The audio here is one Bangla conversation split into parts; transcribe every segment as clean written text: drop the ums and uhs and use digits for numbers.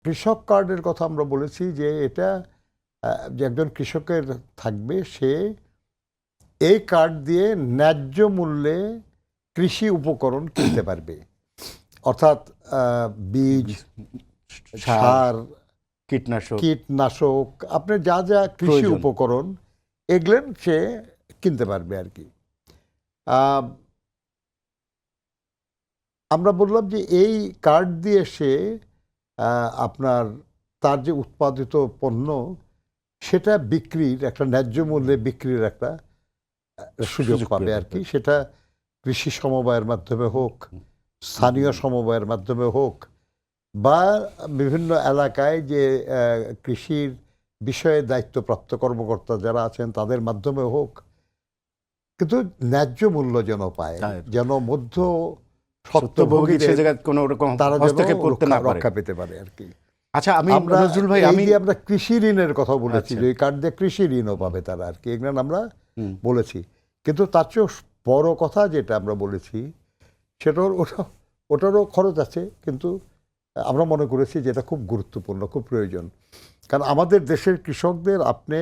কৃষক কার্ডের কথা আমরা বলেছি যে এটা যে একজন কৃষকের থাকবে, সে এই কার্ড দিয়ে ন্যায্য মূল্যে কৃষি উপকরণ কিনতে পারবে। অর্থাৎ বীজ, সার, কীটনাশক, আপনার যা যা কৃষি উপকরণ এগুলেন সে কিনতে পারবে আর কি। আমরা বললাম যে এই কার্ড দিয়ে সে আপনার তার যে উৎপাদিত পণ্য সেটা বিক্রির একটা ন্যায্য মূল্যে বিক্রির একটা সুযোগ পাবে আর কি। সেটা কৃষি সমবায়ের মাধ্যমে হোক, স্থানীয় সমবায়ের মাধ্যমে হোক, বা বিভিন্ন এলাকায় যে কৃষির বিষয়ে দায়িত্বপ্রাপ্ত কর্মকর্তা যারা আছেন তাদের মাধ্যমে হোক, কিন্তু ন্যায্য মূল্য যেন পায়, যেন মধ্য সত্যভোগী তারা যেন রক্ষা পেতে পারে আর কি। আচ্ছা, আমরা কৃষি ঋণের কথা বলেছি, যে কার্ড দিয়ে কৃষি ঋণও পাবে তারা আর কি, এগুলো আমরা বলেছি। কিন্তু তার চেয়েও বড় কথা যেটা আমরা বলেছি সেটা ওটারও খরচ আছে, কিন্তু আমরা মনে করেছি যে এটা খুব গুরুত্বপূর্ণ, খুব প্রয়োজন। কারণ আমাদের দেশের কৃষকদের আপনি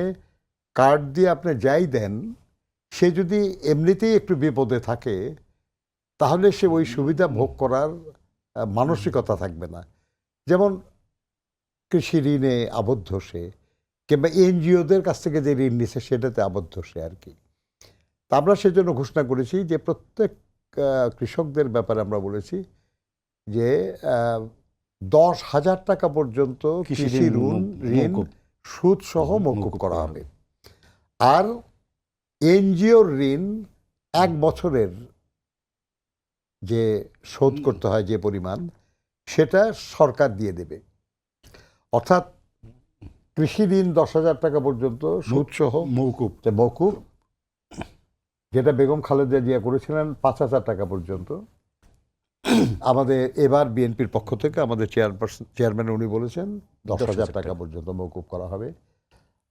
কার্ড দিয়ে আপনি যাই দেন, সে যদি এমনিতেই একটু বিপদে থাকে তাহলে সে ওই সুবিধা ভোগ করার মানসিকতা থাকবে না। যেমন কৃষি ঋণে আবদ্ধ সে, কিংবা এনজিওদের কাছ থেকে যে ঋণ নিছে সেটাতে আবদ্ধ সে আর কি। তা আমরা সেজন্য ঘোষণা করেছি যে প্রত্যেক কৃষকদের ব্যাপারে আমরা বলেছি যে 10,000 টাকা পর্যন্ত কৃষি ঋণ সুদ সহ মওকুফ করা হবে। আর এনজিওর ঋণ 1 বছরের যে শোধ করতে হয় যে পরিমাণ, সেটা সরকার দিয়ে দেবে। অর্থাৎ কৃষি ঋণ 10,000 টাকা পর্যন্ত সুদ সহ মওকুফ, যেটা বেগম খালেদা জিয়া করেছিলেন 5,000 টাকা পর্যন্ত। আমাদের এবার বিএনপির পক্ষ থেকে আমাদের চেয়ারম্যান উনি বলেছেন 10,000 টাকা পর্যন্ত মওকুফ করা হবে।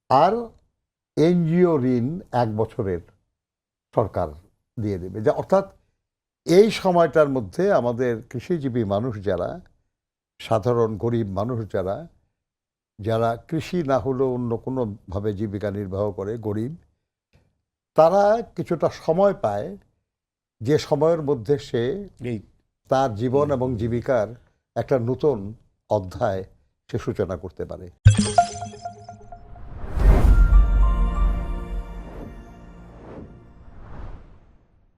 আর এনজিও ঋণ 1 বছরের সরকার দিয়ে দেবে। যা অর্থাৎ এই সময়টার মধ্যে আমাদের কৃষিজীবী মানুষ যারা, সাধারণ গরিব মানুষ যারা, যারা কৃষি না হলেও অন্য কোনোভাবে জীবিকা নির্বাহ করে, গরিব, তারা কিছুটা সময় পায়, যে সময়ের মধ্যে সে তার জীবন এবং জীবিকার একটা নতুন অধ্যায় সে সূচনা করতে পারে।